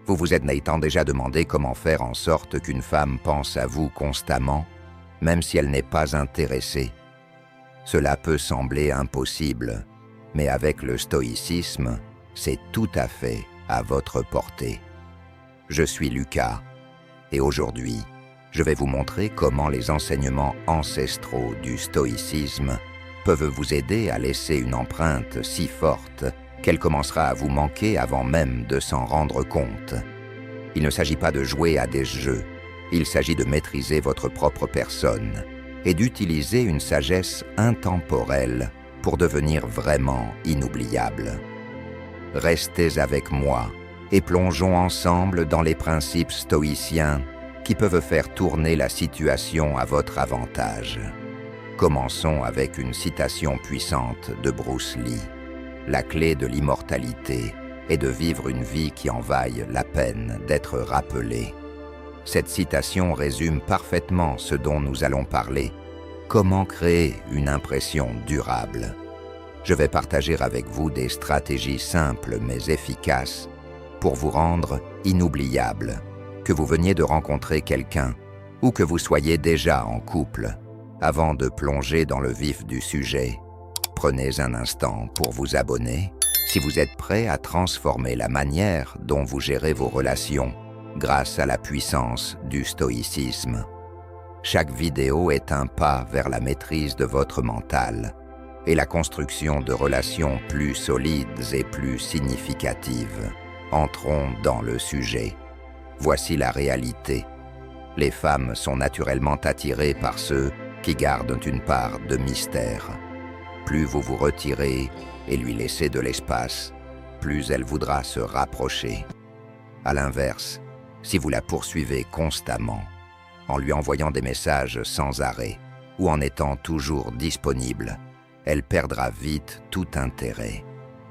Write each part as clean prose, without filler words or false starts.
Vous vous êtes étant déjà demandé comment faire en sorte qu'une femme pense à vous constamment, même si elle n'est pas intéressée. Cela peut sembler impossible, mais avec le stoïcisme, c'est tout à fait à votre portée. Je suis Lucas, et aujourd'hui, je vais vous montrer comment les enseignements ancestraux du stoïcisme peuvent vous aider à laisser une empreinte si forte qu'elle commencera à vous manquer avant même de s'en rendre compte. Il ne s'agit pas de jouer à des jeux, il s'agit de maîtriser votre propre personne et d'utiliser une sagesse intemporelle pour devenir vraiment inoubliable. Restez avec moi et plongeons ensemble dans les principes stoïciens qui peuvent faire tourner la situation à votre avantage. Commençons avec une citation puissante de Bruce Lee. La clé de l'immortalité est de vivre une vie qui en vaille la peine d'être rappelée. Cette citation résume parfaitement ce dont nous allons parler. Comment créer une impression durable? Je vais partager avec vous des stratégies simples mais efficaces pour vous rendre inoubliable, que vous veniez de rencontrer quelqu'un ou que vous soyez déjà en couple. Avant de plonger dans le vif du sujet, prenez un instant pour vous abonner si vous êtes prêt à transformer la manière dont vous gérez vos relations grâce à la puissance du stoïcisme. Chaque vidéo est un pas vers la maîtrise de votre mental et la construction de relations plus solides et plus significatives. Entrons dans le sujet. Voici la réalité. Les femmes sont naturellement attirées par ceux qui gardent une part de mystère. Plus vous vous retirez et lui laissez de l'espace, plus elle voudra se rapprocher. À l'inverse, si vous la poursuivez constamment, en lui envoyant des messages sans arrêt ou en étant toujours disponible, elle perdra vite tout intérêt.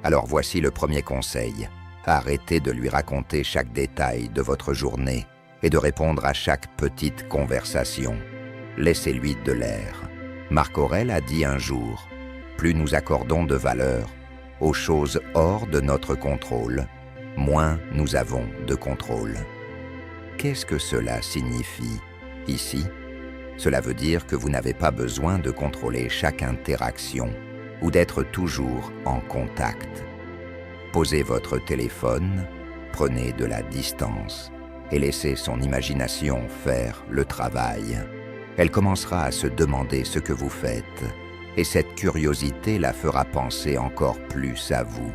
Alors voici le premier conseil. Arrêtez de lui raconter chaque détail de votre journée et de répondre à chaque petite conversation. Laissez-lui de l'air. Marc Aurèle a dit un jour, « Plus nous accordons de valeur aux choses hors de notre contrôle, moins nous avons de contrôle. » Qu'est-ce que cela signifie ici? Cela veut dire que vous n'avez pas besoin de contrôler chaque interaction ou d'être toujours en contact. Posez votre téléphone, prenez de la distance et laissez son imagination faire le travail. Elle commencera à se demander ce que vous faites, et cette curiosité la fera penser encore plus à vous.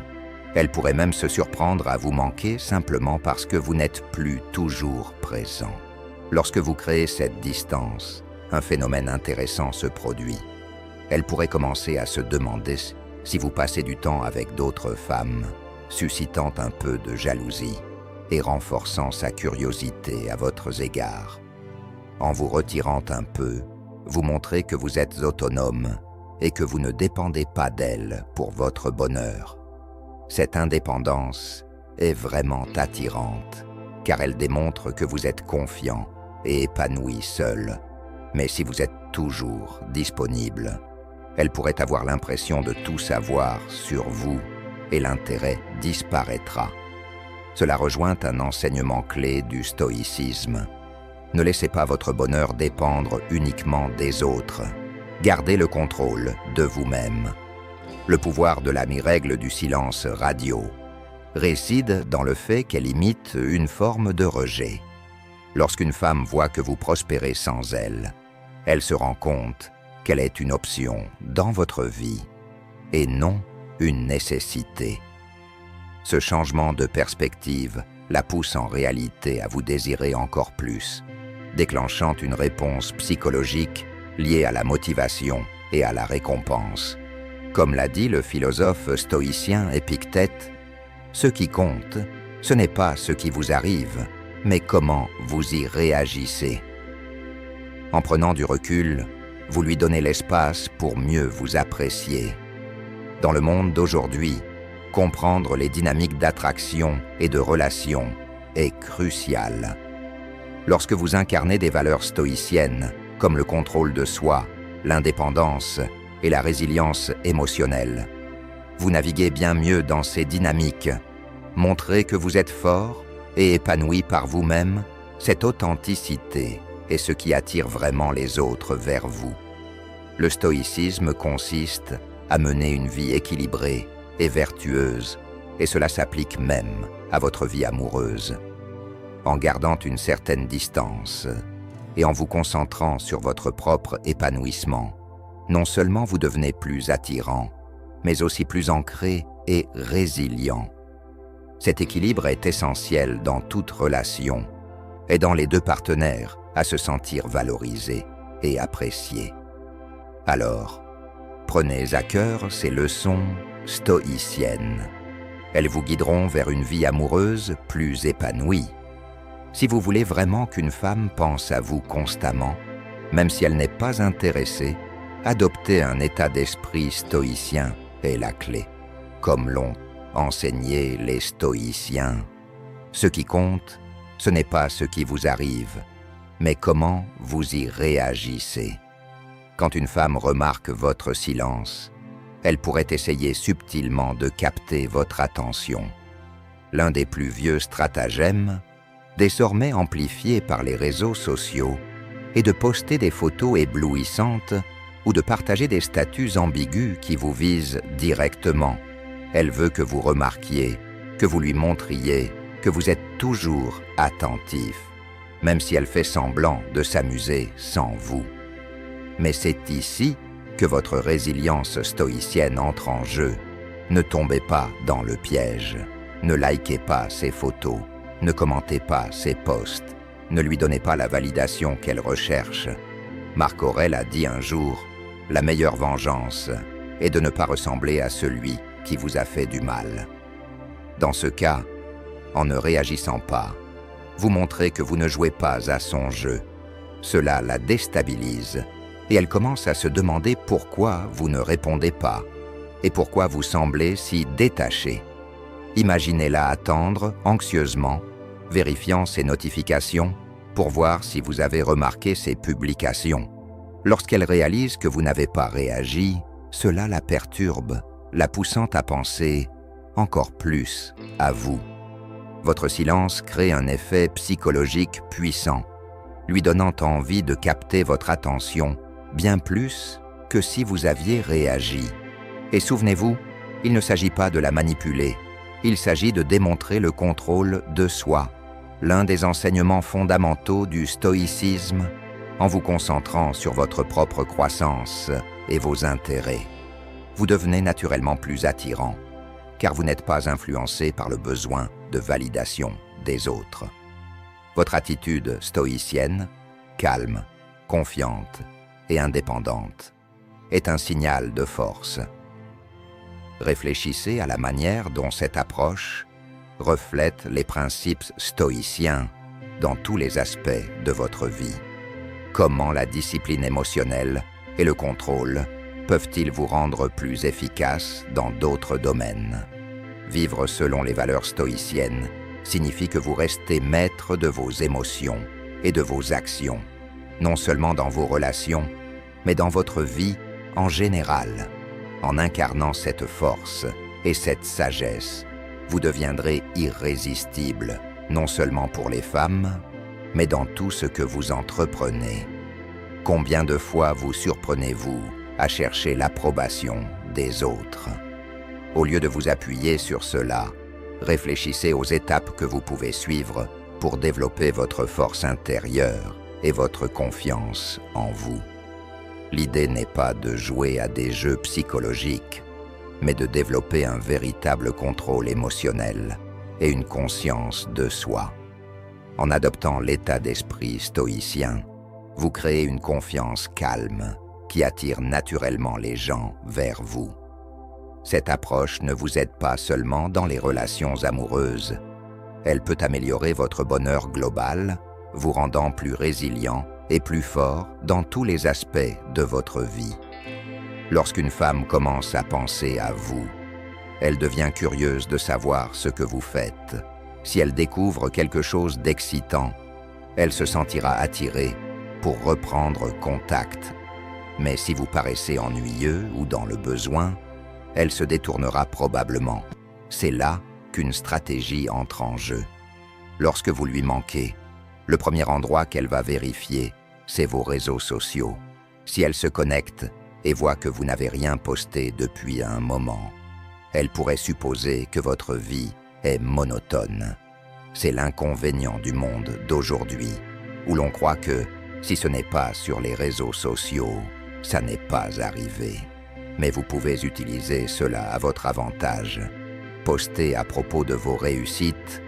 Elle pourrait même se surprendre à vous manquer simplement parce que vous n'êtes plus toujours présent. Lorsque vous créez cette distance, un phénomène intéressant se produit. Elle pourrait commencer à se demander si vous passez du temps avec d'autres femmes, suscitant un peu de jalousie et renforçant sa curiosité à votre égard. En vous retirant un peu, vous montrez que vous êtes autonome et que vous ne dépendez pas d'elle pour votre bonheur. Cette indépendance est vraiment attirante, car elle démontre que vous êtes confiant et épanoui seul. Mais si vous êtes toujours disponible, elle pourrait avoir l'impression de tout savoir sur vous et l'intérêt disparaîtra. Cela rejoint un enseignement clé du stoïcisme. Ne laissez pas votre bonheur dépendre uniquement des autres. Gardez le contrôle de vous-même. Le pouvoir de la règle du silence radio réside dans le fait qu'elle imite une forme de rejet. Lorsqu'une femme voit que vous prospérez sans elle, elle se rend compte qu'elle est une option dans votre vie et non une nécessité. Ce changement de perspective la pousse en réalité à vous désirer encore plus, déclenchant une réponse psychologique liée à la motivation et à la récompense. Comme l'a dit le philosophe stoïcien Épictète, « Ce qui compte, ce n'est pas ce qui vous arrive, mais comment vous y réagissez. » En prenant du recul, vous lui donnez l'espace pour mieux vous apprécier. Dans le monde d'aujourd'hui, comprendre les dynamiques d'attraction et de relation est crucial. Lorsque vous incarnez des valeurs stoïciennes, comme le contrôle de soi, l'indépendance et la résilience émotionnelle, vous naviguez bien mieux dans ces dynamiques. Montrez que vous êtes fort et épanoui par vous-même, cette authenticité est ce qui attire vraiment les autres vers vous. Le stoïcisme consiste à mener une vie équilibrée et vertueuse, et cela s'applique même à votre vie amoureuse. En gardant une certaine distance et en vous concentrant sur votre propre épanouissement, non seulement vous devenez plus attirant, mais aussi plus ancré et résilient. Cet équilibre est essentiel dans toute relation, aidant les deux partenaires à se sentir valorisés et appréciés. Alors, prenez à cœur ces leçons stoïciennes. Elles vous guideront vers une vie amoureuse plus épanouie. Si vous voulez vraiment qu'une femme pense à vous constamment, même si elle n'est pas intéressée, adopter un état d'esprit stoïcien est la clé, comme l'ont enseigné les stoïciens. Ce qui compte, ce n'est pas ce qui vous arrive, mais comment vous y réagissez. Quand une femme remarque votre silence, elle pourrait essayer subtilement de capter votre attention. L'un des plus vieux stratagèmes, désormais amplifié par les réseaux sociaux, est de poster des photos éblouissantes ou de partager des statuts ambigus qui vous visent directement. Elle veut que vous remarquiez, que vous lui montriez que vous êtes toujours attentif, même si elle fait semblant de s'amuser sans vous. Mais c'est ici que votre résilience stoïcienne entre en jeu. Ne tombez pas dans le piège. Ne likez pas ses photos. Ne commentez pas ses posts. Ne lui donnez pas la validation qu'elle recherche. Marc Aurèle a dit un jour « La meilleure vengeance est de ne pas ressembler à celui qui vous a fait du mal. » Dans ce cas, en ne réagissant pas, vous montrez que vous ne jouez pas à son jeu. Cela la déstabilise et elle commence à se demander pourquoi vous ne répondez pas et pourquoi vous semblez si détaché. Imaginez-la attendre anxieusement, vérifiant ses notifications pour voir si vous avez remarqué ses publications. Lorsqu'elle réalise que vous n'avez pas réagi, cela la perturbe, la poussant à penser encore plus à vous. Votre silence crée un effet psychologique puissant, lui donnant envie de capter votre attention bien plus que si vous aviez réagi. Et souvenez-vous, il ne s'agit pas de la manipuler, il s'agit de démontrer le contrôle de soi, l'un des enseignements fondamentaux du stoïcisme, en vous concentrant sur votre propre croissance et vos intérêts. Vous devenez naturellement plus attirant, car vous n'êtes pas influencé par le besoin de validation des autres. Votre attitude stoïcienne, calme, confiante et indépendante, est un signal de force. Réfléchissez à la manière dont cette approche reflète les principes stoïciens dans tous les aspects de votre vie. Comment la discipline émotionnelle et le contrôle peuvent-ils vous rendre plus efficace dans d'autres domaines? Vivre selon les valeurs stoïciennes signifie que vous restez maître de vos émotions et de vos actions, non seulement dans vos relations, mais dans votre vie en général. En incarnant cette force et cette sagesse, vous deviendrez irrésistible, non seulement pour les femmes, mais dans tout ce que vous entreprenez. Combien de fois vous surprenez-vous à chercher l'approbation des autres? Au lieu de vous appuyer sur cela, réfléchissez aux étapes que vous pouvez suivre pour développer votre force intérieure et votre confiance en vous. L'idée n'est pas de jouer à des jeux psychologiques, mais de développer un véritable contrôle émotionnel et une conscience de soi. En adoptant l'état d'esprit stoïcien, vous créez une confiance calme qui attire naturellement les gens vers vous. Cette approche ne vous aide pas seulement dans les relations amoureuses, elle peut améliorer votre bonheur global, vous rendant plus résilient et plus fort dans tous les aspects de votre vie. Lorsqu'une femme commence à penser à vous, elle devient curieuse de savoir ce que vous faites. Si elle découvre quelque chose d'excitant, elle se sentira attirée pour reprendre contact. Mais si vous paraissez ennuyeux ou dans le besoin, elle se détournera probablement. C'est là qu'une stratégie entre en jeu. Lorsque vous lui manquez, le premier endroit qu'elle va vérifier, c'est vos réseaux sociaux. Si elle se connecte et voit que vous n'avez rien posté depuis un moment, elle pourrait supposer que votre vie est monotone. C'est l'inconvénient du monde d'aujourd'hui, où l'on croit que si ce n'est pas sur les réseaux sociaux, ça n'est pas arrivé. Mais vous pouvez utiliser cela à votre avantage. Postez à propos de vos réussites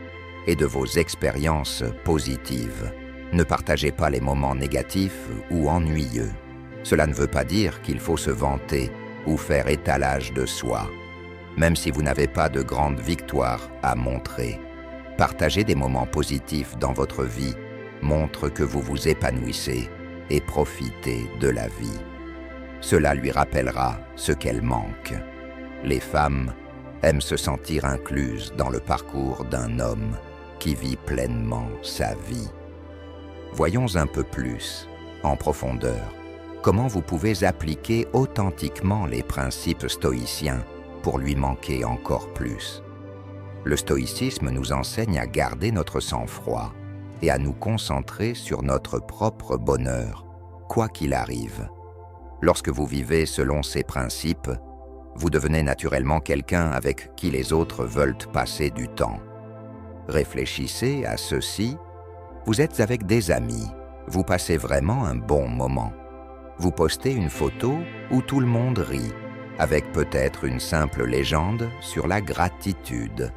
et de vos expériences positives. Ne partagez pas les moments négatifs ou ennuyeux. Cela ne veut pas dire qu'il faut se vanter ou faire étalage de soi. Même si vous n'avez pas de grandes victoires à montrer, partager des moments positifs dans votre vie montre que vous vous épanouissez et profitez de la vie. Cela lui rappellera ce qu'elle manque. Les femmes aiment se sentir incluses dans le parcours d'un homme qui vit pleinement sa vie. Voyons un peu plus, en profondeur, comment vous pouvez appliquer authentiquement les principes stoïciens pour lui manquer encore plus. Le stoïcisme nous enseigne à garder notre sang-froid et à nous concentrer sur notre propre bonheur, quoi qu'il arrive. Lorsque vous vivez selon ces principes, vous devenez naturellement quelqu'un avec qui les autres veulent passer du temps. Réfléchissez à ceci. Vous êtes avec des amis, vous passez vraiment un bon moment. Vous postez une photo où tout le monde rit, avec peut-être une simple légende sur la gratitude.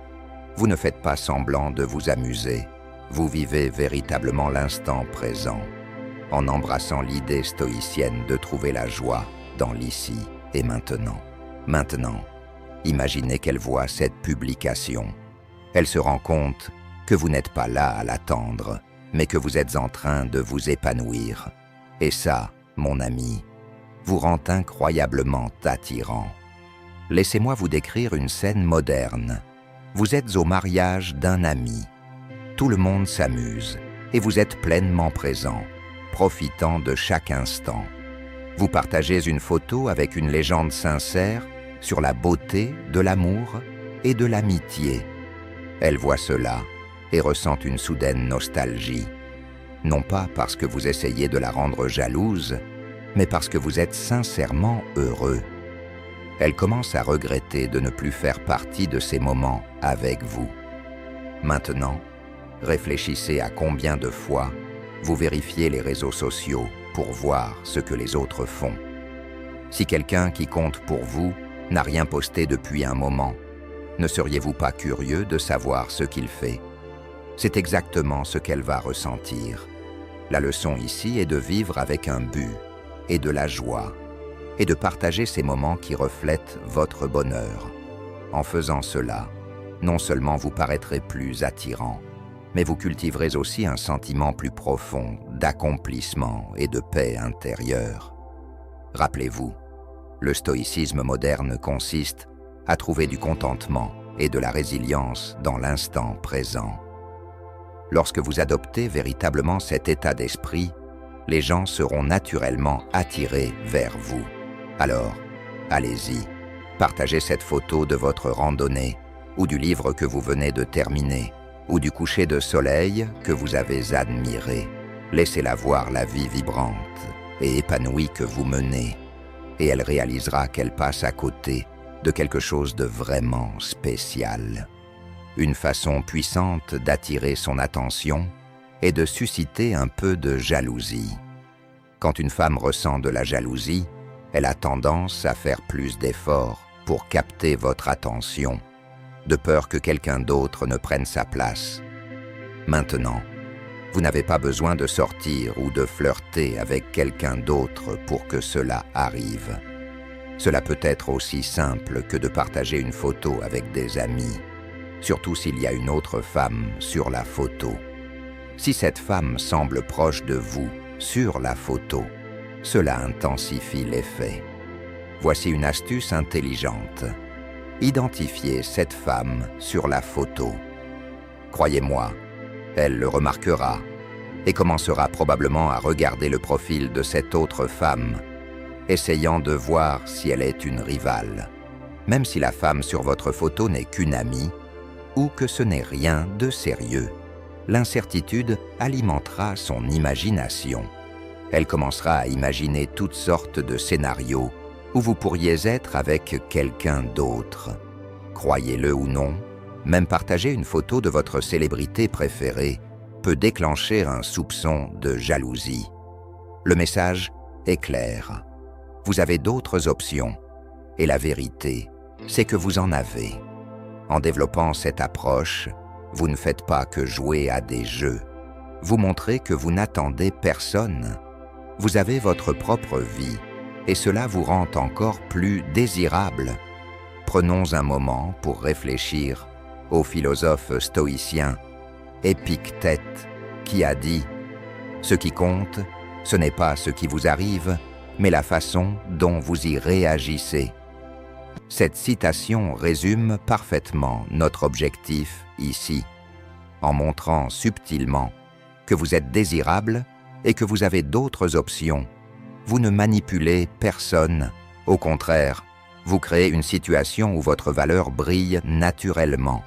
Vous ne faites pas semblant de vous amuser, vous vivez véritablement l'instant présent, en embrassant l'idée stoïcienne de trouver la joie dans l'ici et maintenant. Maintenant, imaginez qu'elle voit cette publication. Elle se rend compte que vous n'êtes pas là à l'attendre, mais que vous êtes en train de vous épanouir. Et ça, mon ami, vous rend incroyablement attirant. Laissez-moi vous décrire une scène moderne. Vous êtes au mariage d'un ami. Tout le monde s'amuse et vous êtes pleinement présent, profitant de chaque instant. Vous partagez une photo avec une légende sincère sur la beauté de l'amour et de l'amitié. Elle voit cela et ressent une soudaine nostalgie. Non pas parce que vous essayez de la rendre jalouse, mais parce que vous êtes sincèrement heureux. Elle commence à regretter de ne plus faire partie de ces moments avec vous. Maintenant, réfléchissez à combien de fois vous vérifiez les réseaux sociaux pour voir ce que les autres font. Si quelqu'un qui compte pour vous n'a rien posté depuis un moment, ne seriez-vous pas curieux de savoir ce qu'il fait? C'est exactement ce qu'elle va ressentir. La leçon ici est de vivre avec un but et de la joie, et de partager ces moments qui reflètent votre bonheur. En faisant cela, non seulement vous paraîtrez plus attirant, mais vous cultiverez aussi un sentiment plus profond d'accomplissement et de paix intérieure. Rappelez-vous, le stoïcisme moderne consiste à trouver du contentement et de la résilience dans l'instant présent. Lorsque vous adoptez véritablement cet état d'esprit, les gens seront naturellement attirés vers vous. Alors, allez-y, partagez cette photo de votre randonnée, ou du livre que vous venez de terminer, ou du coucher de soleil que vous avez admiré. Laissez-la voir la vie vibrante et épanouie que vous menez, et elle réalisera qu'elle passe à côté de quelque chose de vraiment spécial. Une façon puissante d'attirer son attention est de susciter un peu de jalousie. Quand une femme ressent de la jalousie, elle a tendance à faire plus d'efforts pour capter votre attention, de peur que quelqu'un d'autre ne prenne sa place. Maintenant, vous n'avez pas besoin de sortir ou de flirter avec quelqu'un d'autre pour que cela arrive. Cela peut être aussi simple que de partager une photo avec des amis, surtout s'il y a une autre femme sur la photo. Si cette femme semble proche de vous sur la photo, cela intensifie l'effet. Voici une astuce intelligente. Identifiez cette femme sur la photo. Croyez-moi, elle le remarquera et commencera probablement à regarder le profil de cette autre femme, essayant de voir si elle est une rivale, même si la femme sur votre photo n'est qu'une amie ou que ce n'est rien de sérieux. l'incertitude alimentera son imagination. Elle commencera à imaginer toutes sortes de scénarios où vous pourriez être avec quelqu'un d'autre. Croyez-le ou non, même partager une photo de votre célébrité préférée peut déclencher un soupçon de jalousie. Le message est clair. Vous avez d'autres options, et la vérité, c'est que vous en avez. En développant cette approche, vous ne faites pas que jouer à des jeux. Vous montrez que vous n'attendez personne. Vous avez votre propre vie, et cela vous rend encore plus désirable. Prenons un moment pour réfléchir au philosophe stoïcien Épictète qui a dit « Ce qui compte, ce n'est pas ce qui vous arrive, mais la façon dont vous y réagissez. » Cette citation résume parfaitement notre objectif ici, en montrant subtilement que vous êtes désirable et que vous avez d'autres options. Vous ne manipulez personne, au contraire, vous créez une situation où votre valeur brille naturellement.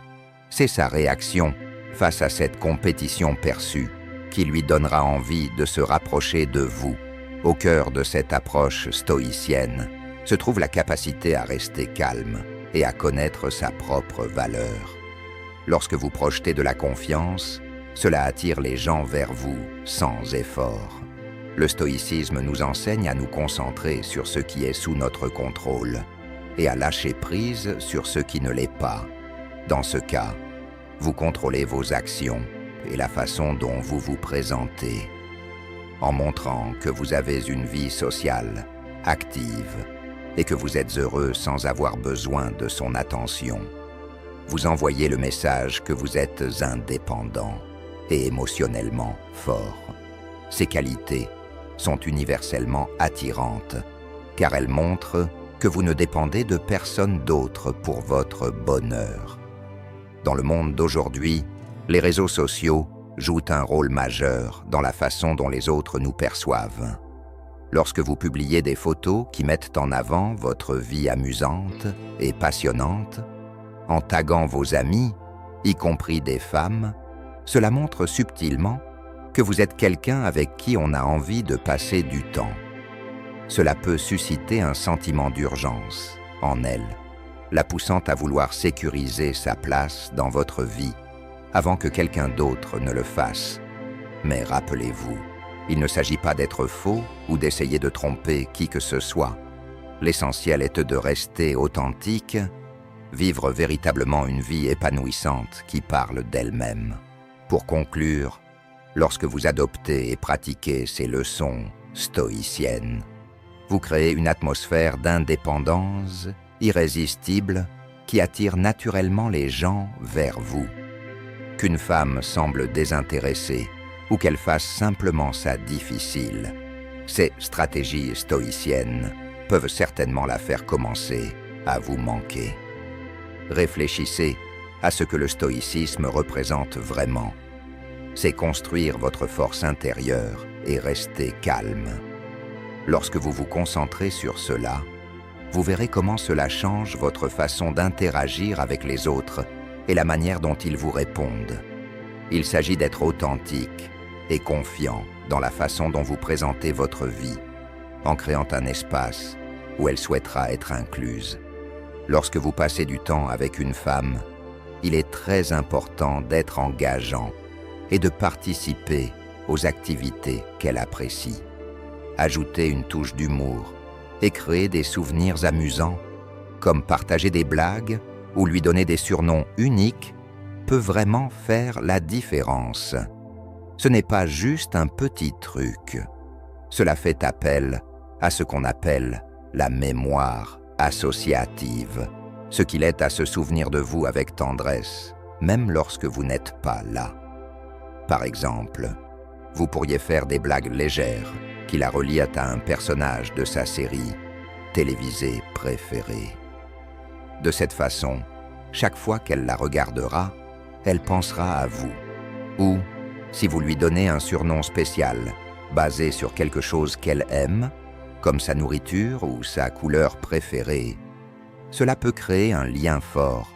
C'est sa réaction face à cette compétition perçue qui lui donnera envie de se rapprocher de vous. Au cœur de cette approche stoïcienne se trouve la capacité à rester calme et à connaître sa propre valeur. Lorsque vous projetez de la confiance, cela attire les gens vers vous sans effort. Le stoïcisme nous enseigne à nous concentrer sur ce qui est sous notre contrôle et à lâcher prise sur ce qui ne l'est pas. Dans ce cas, vous contrôlez vos actions et la façon dont vous vous présentez. En montrant que vous avez une vie sociale, active, et que vous êtes heureux sans avoir besoin de son attention, vous envoyez le message que vous êtes indépendant et émotionnellement fort. Ces qualités sont universellement attirantes, car elles montrent que vous ne dépendez de personne d'autre pour votre bonheur. Dans le monde d'aujourd'hui, les réseaux sociaux jouent un rôle majeur dans la façon dont les autres nous perçoivent. Lorsque vous publiez des photos qui mettent en avant votre vie amusante et passionnante, en taguant vos amis, y compris des femmes, cela montre subtilement que vous êtes quelqu'un avec qui on a envie de passer du temps. Cela peut susciter un sentiment d'urgence en elle, la poussant à vouloir sécuriser sa place dans votre vie avant que quelqu'un d'autre ne le fasse. Mais rappelez-vous, il ne s'agit pas d'être faux ou d'essayer de tromper qui que ce soit. L'essentiel est de rester authentique, vivre véritablement une vie épanouissante qui parle d'elle-même. Pour conclure, lorsque vous adoptez et pratiquez ces leçons stoïciennes, vous créez une atmosphère d'indépendance irrésistible qui attire naturellement les gens vers vous. Qu'une femme semble désintéressée ou qu'elle fasse simplement sa difficile, ces stratégies stoïciennes peuvent certainement la faire commencer à vous manquer. Réfléchissez à ce que le stoïcisme représente vraiment. C'est construire votre force intérieure et rester calme. Lorsque vous vous concentrez sur cela, vous verrez comment cela change votre façon d'interagir avec les autres et la manière dont ils vous répondent. Il s'agit d'être authentique et confiant dans la façon dont vous présentez votre vie, en créant un espace où elle souhaitera être incluse. Lorsque vous passez du temps avec une femme, il est très important d'être engageant et de participer aux activités qu'elle apprécie. Ajoutez une touche d'humour et créer des souvenirs amusants, comme partager des blagues ou lui donner des surnoms uniques, peut vraiment faire la différence. Ce n'est pas juste un petit truc. Cela fait appel à ce qu'on appelle la mémoire associative, ce qui l'aide à se souvenir de vous avec tendresse, même lorsque vous n'êtes pas là. Par exemple, vous pourriez faire des blagues légères qui la relient à un personnage de sa série télévisée préférée. De cette façon, chaque fois qu'elle la regardera, elle pensera à vous. Ou, si vous lui donnez un surnom spécial, basé sur quelque chose qu'elle aime, comme sa nourriture ou sa couleur préférée, cela peut créer un lien fort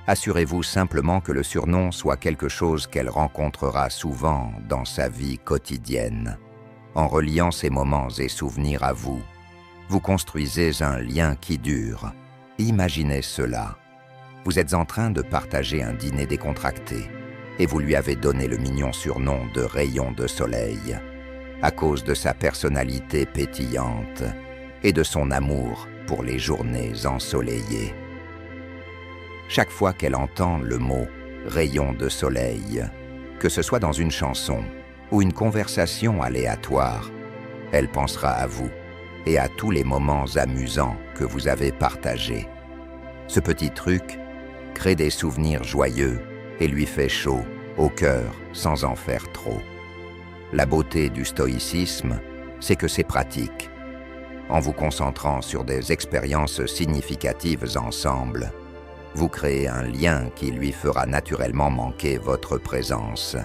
Assurez-vous simplement que le surnom soit quelque chose qu'elle rencontrera souvent dans sa vie quotidienne. En reliant ces moments et souvenirs à vous, vous construisez un lien qui dure. Imaginez cela. Vous êtes en train de partager un dîner décontracté et vous lui avez donné le mignon surnom de Rayon de Soleil à cause de sa personnalité pétillante et de son amour pour les journées ensoleillées. Chaque fois qu'elle entend le mot « rayon de soleil », que ce soit dans une chanson ou une conversation aléatoire, elle pensera à vous et à tous les moments amusants que vous avez partagés. Ce petit truc crée des souvenirs joyeux et lui fait chaud au cœur sans en faire trop. La beauté du stoïcisme, c'est que c'est pratique. En vous concentrant sur des expériences significatives ensemble, vous créez un lien qui lui fera naturellement manquer votre présence.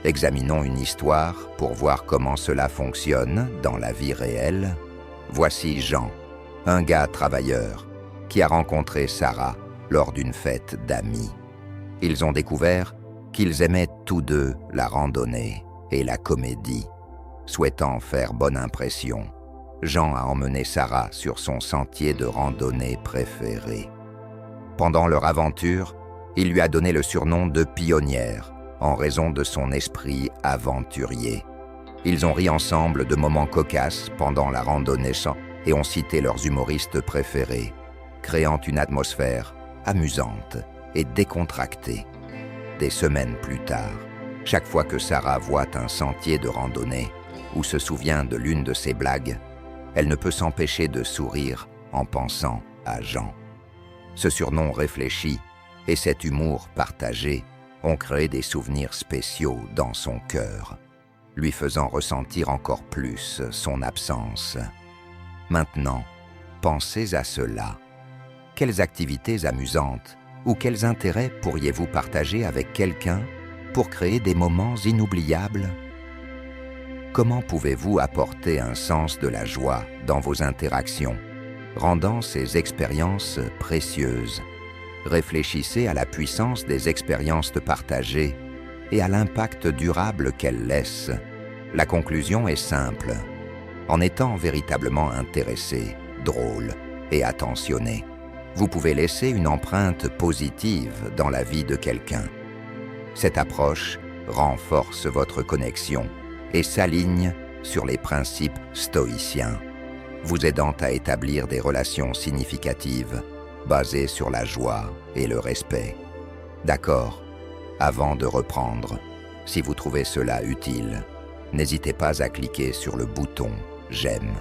Examinons une histoire pour voir comment cela fonctionne dans la vie réelle. Voici Jean, un gars travailleur, qui a rencontré Sarah lors d'une fête d'amis. Ils ont découvert qu'ils aimaient tous deux la randonnée et la comédie. Souhaitant faire bonne impression, Jean a emmené Sarah sur son sentier de randonnée préféré. Pendant leur aventure, il lui a donné le surnom de pionnière, en raison de son esprit aventurier. Ils ont ri ensemble de moments cocasses pendant la randonnée et ont cité leurs humoristes préférés, créant une atmosphère amusante et décontractée. Des semaines plus tard, chaque fois que Sarah voit un sentier de randonnée ou se souvient de l'une de ses blagues, elle ne peut s'empêcher de sourire en pensant à Jean. Ce surnom réfléchi et cet humour partagé ont créé des souvenirs spéciaux dans son cœur, lui faisant ressentir encore plus son absence. Maintenant, pensez à cela. Quelles activités amusantes ou quels intérêts pourriez-vous partager avec quelqu'un pour créer des moments inoubliables? Comment pouvez-vous apporter un sens de la joie dans vos interactions, rendant ces expériences précieuses? Réfléchissez à la puissance des expériences partagées et à l'impact durable qu'elles laissent. La conclusion est simple. En étant véritablement intéressé, drôle et attentionné, vous pouvez laisser une empreinte positive dans la vie de quelqu'un. Cette approche renforce votre connexion et s'aligne sur les principes stoïciens, vous aidant à établir des relations significatives basées sur la joie et le respect. D'accord, avant de reprendre, si vous trouvez cela utile, n'hésitez pas à cliquer sur le bouton « J'aime ».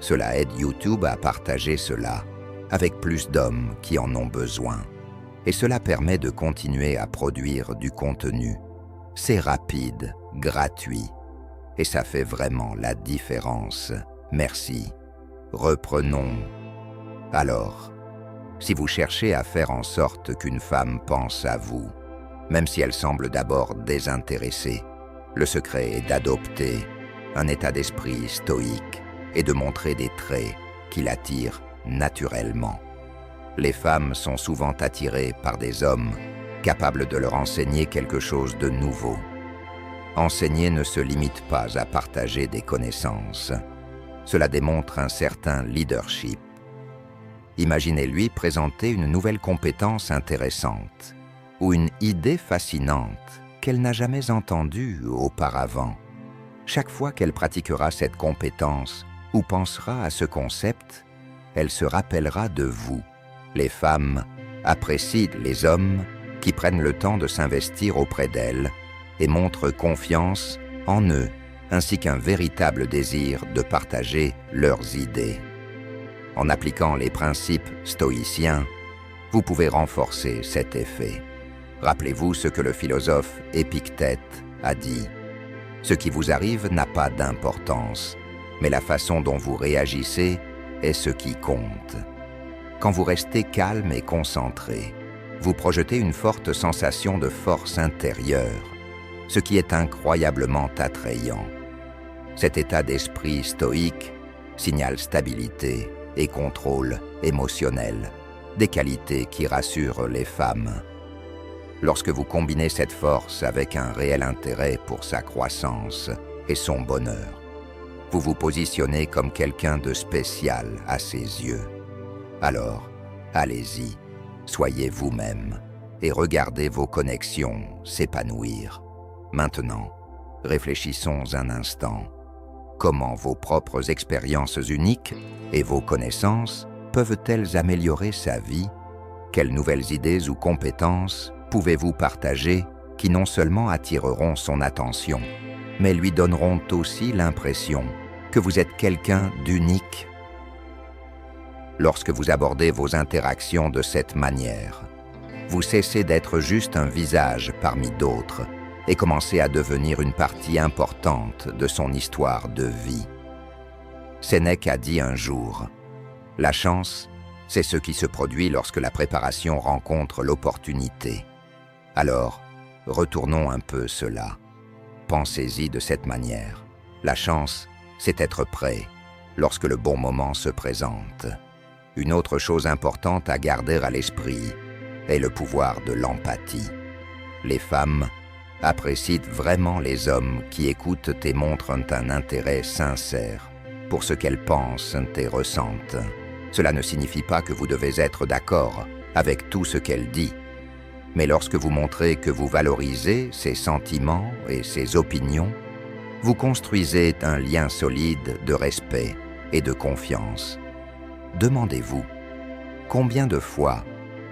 Cela aide YouTube à partager cela avec plus d'hommes qui en ont besoin. Et cela permet de continuer à produire du contenu. C'est rapide, gratuit, et ça fait vraiment la différence. Merci. Reprenons. Alors, si vous cherchez à faire en sorte qu'une femme pense à vous, même si elle semble d'abord désintéressée, le secret est d'adopter un état d'esprit stoïque et de montrer des traits qui l'attirent naturellement. Les femmes sont souvent attirées par des hommes capables de leur enseigner quelque chose de nouveau. Enseigner ne se limite pas à partager des connaissances. Cela démontre un certain leadership. Imaginez-lui présenter une nouvelle compétence intéressante ou une idée fascinante qu'elle n'a jamais entendue auparavant. Chaque fois qu'elle pratiquera cette compétence ou pensera à ce concept, elle se rappellera de vous. Les femmes apprécient les hommes qui prennent le temps de s'investir auprès d'elles et montrent confiance en eux, ainsi qu'un véritable désir de partager leurs idées. En appliquant les principes stoïciens, vous pouvez renforcer cet effet. Rappelez-vous ce que le philosophe Épictète a dit. Ce qui vous arrive n'a pas d'importance, mais la façon dont vous réagissez est ce qui compte. Quand vous restez calme et concentré, vous projetez une forte sensation de force intérieure, ce qui est incroyablement attrayant. Cet état d'esprit stoïque signale stabilité et contrôle émotionnel, des qualités qui rassurent les femmes. Lorsque vous combinez cette force avec un réel intérêt pour sa croissance et son bonheur, vous vous positionnez comme quelqu'un de spécial à ses yeux. Alors, allez-y, soyez vous-même et regardez vos connexions s'épanouir. Maintenant, réfléchissons un instant. Comment vos propres expériences uniques et vos connaissances peuvent-elles améliorer sa vie? Quelles nouvelles idées ou compétences pouvez-vous partager qui non seulement attireront son attention, mais lui donneront aussi l'impression que vous êtes quelqu'un d'unique? Lorsque vous abordez vos interactions de cette manière, vous cessez d'être juste un visage parmi d'autres et commencez à devenir une partie importante de son histoire de vie. Sénèque a dit un jour, « La chance, c'est ce qui se produit lorsque la préparation rencontre l'opportunité. » Alors, retournons un peu cela. Pensez-y de cette manière. La chance, c'est être prêt lorsque le bon moment se présente. Une autre chose importante à garder à l'esprit est le pouvoir de l'empathie. Les femmes apprécient vraiment les hommes qui écoutent et montrent un intérêt sincère pour ce qu'elles pensent et ressentent. Cela ne signifie pas que vous devez être d'accord avec tout ce qu'elle dit, mais lorsque vous montrez que vous valorisez ses sentiments et ses opinions, vous construisez un lien solide de respect et de confiance. Demandez-vous, combien de fois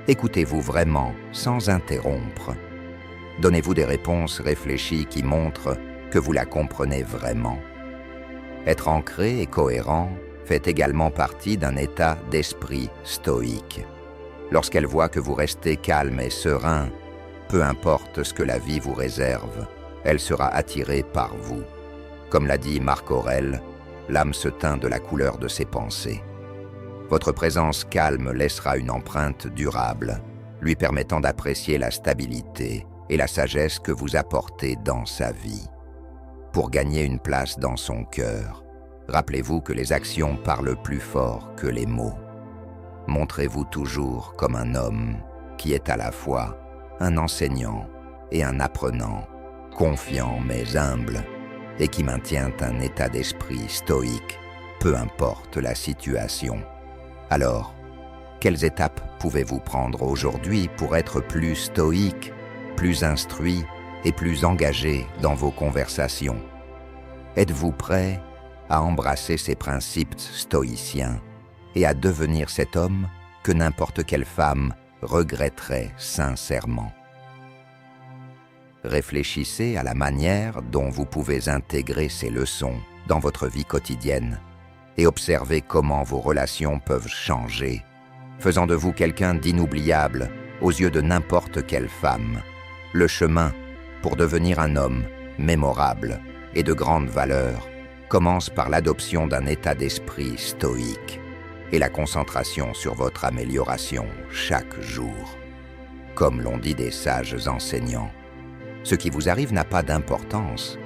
écoutez-vous vraiment sans interrompre? Donnez-vous des réponses réfléchies qui montrent que vous la comprenez vraiment. Être ancré et cohérent fait également partie d'un état d'esprit stoïque. Lorsqu'elle voit que vous restez calme et serein, peu importe ce que la vie vous réserve, elle sera attirée par vous. Comme l'a dit Marc Aurèle, l'âme se teint de la couleur de ses pensées. Votre présence calme laissera une empreinte durable, lui permettant d'apprécier la stabilité et la sagesse que vous apportez dans sa vie. Pour gagner une place dans son cœur, rappelez-vous que les actions parlent plus fort que les mots. Montrez-vous toujours comme un homme qui est à la fois un enseignant et un apprenant, confiant mais humble, et qui maintient un état d'esprit stoïque, peu importe la situation. Alors, quelles étapes pouvez-vous prendre aujourd'hui pour être plus stoïque, plus instruit et plus engagé dans vos conversations? Êtes-vous prêt à embrasser ces principes stoïciens et à devenir cet homme que n'importe quelle femme regretterait sincèrement? Réfléchissez à la manière dont vous pouvez intégrer ces leçons dans votre vie quotidienne et observez comment vos relations peuvent changer, faisant de vous quelqu'un d'inoubliable aux yeux de n'importe quelle femme. Le chemin pour devenir un homme mémorable et de grande valeur commence par l'adoption d'un état d'esprit stoïque et la concentration sur votre amélioration chaque jour. Comme l'ont dit des sages enseignants, ce qui vous arrive n'a pas d'importance,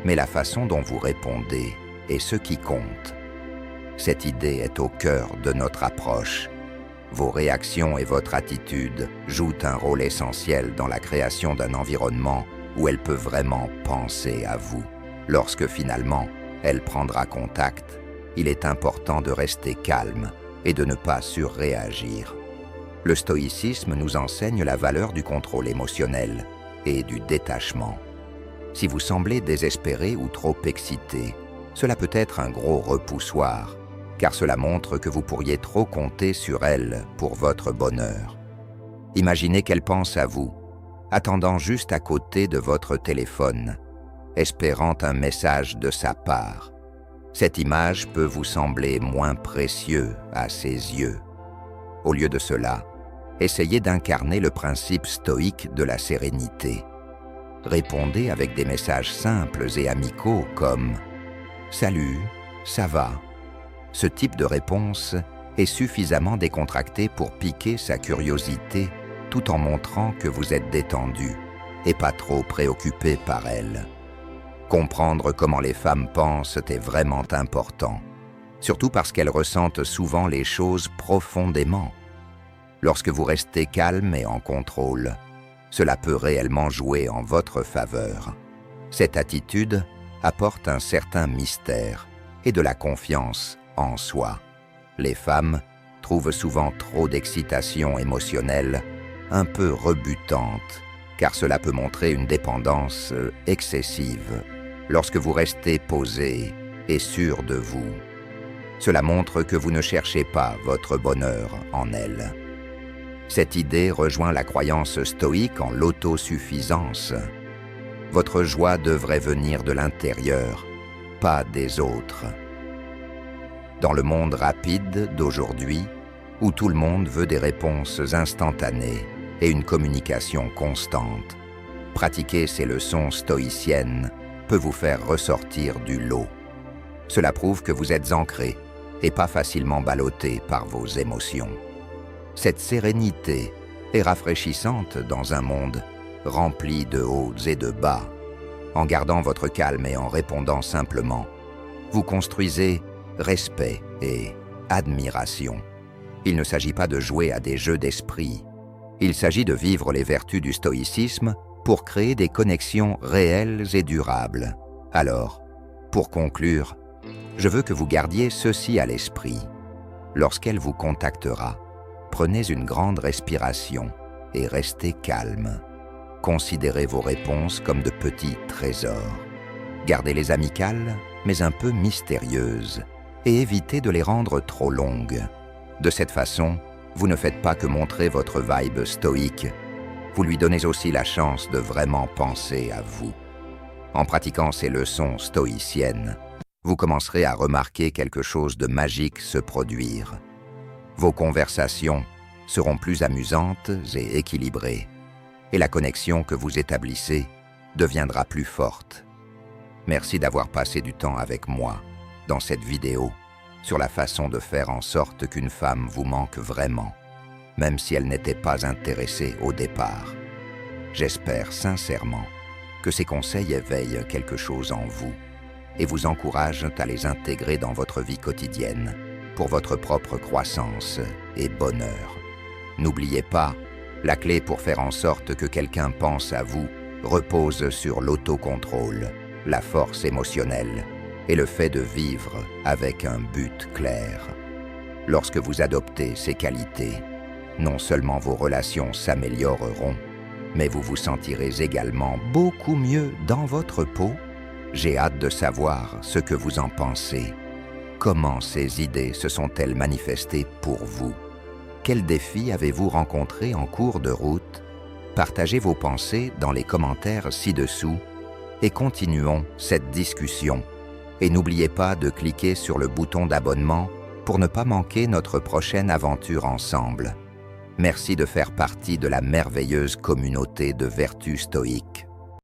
mais la façon dont vous répondez est ce qui compte. Cette idée est au cœur de notre approche. Vos réactions et votre attitude jouent un rôle essentiel dans la création d'un environnement où elle peut vraiment penser à vous. Lorsque finalement elle prendra contact, il est important de rester calme et de ne pas surréagir. Le stoïcisme nous enseigne la valeur du contrôle émotionnel et du détachement. Si vous semblez désespéré ou trop excité, cela peut être un gros repoussoir, car cela montre que vous pourriez trop compter sur elle pour votre bonheur. Imaginez qu'elle pense à vous, attendant juste à côté de votre téléphone, espérant un message de sa part. Cette image peut vous sembler moins précieux à ses yeux. Au lieu de cela, essayez d'incarner le principe stoïque de la sérénité. Répondez avec des messages simples et amicaux comme « Salut, ça va ?» Ce type de réponse est suffisamment décontracté pour piquer sa curiosité tout en montrant que vous êtes détendu et pas trop préoccupé par elle. Comprendre comment les femmes pensent est vraiment important, surtout parce qu'elles ressentent souvent les choses profondément. Lorsque vous restez calme et en contrôle, cela peut réellement jouer en votre faveur. Cette attitude apporte un certain mystère et de la confiance en soi. Les femmes trouvent souvent trop d'excitation émotionnelle un peu rebutante, car cela peut montrer une dépendance excessive. Lorsque vous restez posé et sûr de vous, cela montre que vous ne cherchez pas votre bonheur en elles. Cette idée rejoint la croyance stoïque en l'autosuffisance. Votre joie devrait venir de l'intérieur, pas des autres. Dans le monde rapide d'aujourd'hui, où tout le monde veut des réponses instantanées et une communication constante, pratiquer ces leçons stoïciennes peut vous faire ressortir du lot. Cela prouve que vous êtes ancré et pas facilement ballotté par vos émotions. Cette sérénité est rafraîchissante dans un monde rempli de hauts et de bas. En gardant votre calme et en répondant simplement, vous construisez respect et admiration. Il ne s'agit pas de jouer à des jeux d'esprit. Il s'agit de vivre les vertus du stoïcisme pour créer des connexions réelles et durables. Alors, pour conclure, je veux que vous gardiez ceci à l'esprit. Lorsqu'elle vous contactera, prenez une grande respiration et restez calme. Considérez vos réponses comme de petits trésors. Gardez-les amicales, mais un peu mystérieuses, et évitez de les rendre trop longues. De cette façon, vous ne faites pas que montrer votre vibe stoïque, vous lui donnez aussi la chance de vraiment penser à vous. En pratiquant ces leçons stoïciennes, vous commencerez à remarquer quelque chose de magique se produire. Vos conversations seront plus amusantes et équilibrées, et la connexion que vous établissez deviendra plus forte. Merci d'avoir passé du temps avec moi dans cette vidéo sur la façon de faire en sorte qu'une femme vous manque vraiment, même si elle n'était pas intéressée au départ. J'espère sincèrement que ces conseils éveillent quelque chose en vous et vous encouragent à les intégrer dans votre vie quotidienne pour votre propre croissance et bonheur. N'oubliez pas, la clé pour faire en sorte que quelqu'un pense à vous repose sur l'autocontrôle, la force émotionnelle et le fait de vivre avec un but clair. Lorsque vous adoptez ces qualités, non seulement vos relations s'amélioreront, mais vous vous sentirez également beaucoup mieux dans votre peau. J'ai hâte de savoir ce que vous en pensez. Comment ces idées se sont-elles manifestées pour vous? Quels défis avez-vous rencontrés en cours de route? Partagez vos pensées dans les commentaires ci-dessous et continuons cette discussion. Et n'oubliez pas de cliquer sur le bouton d'abonnement pour ne pas manquer notre prochaine aventure ensemble. Merci de faire partie de la merveilleuse communauté de vertus stoïques.